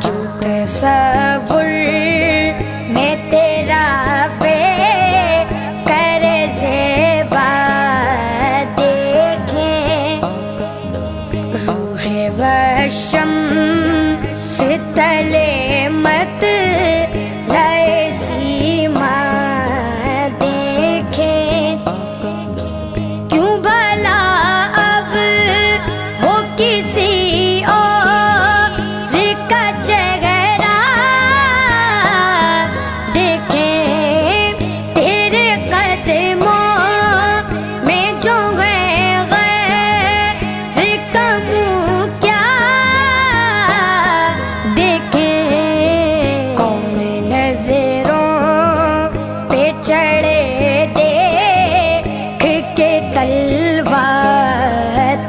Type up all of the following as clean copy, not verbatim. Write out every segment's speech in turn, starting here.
جو تصور میں تیرا کر زیبا دیکھیں، روح و شمس تلے مت لائے سیما دیکھیں، کیوں بھلا اب وہ کسی اور کا چہرہ دیکھیں، تیرے قدموں میں جو ہے غیر کا منہ کیا دیکھیں، کون نظروں پہ چڑھے دیکھ کے تلوا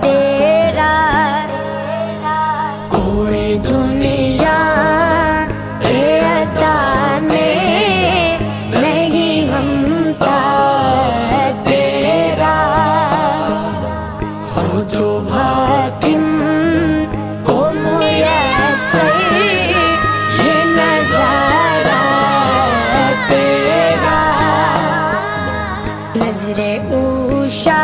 تیرا، کوئی دنیا عطا میں نہیں ہمتا تیرا، ہو جو حاکم کو میسر یہ نظارہ تیرا، نظر اوشا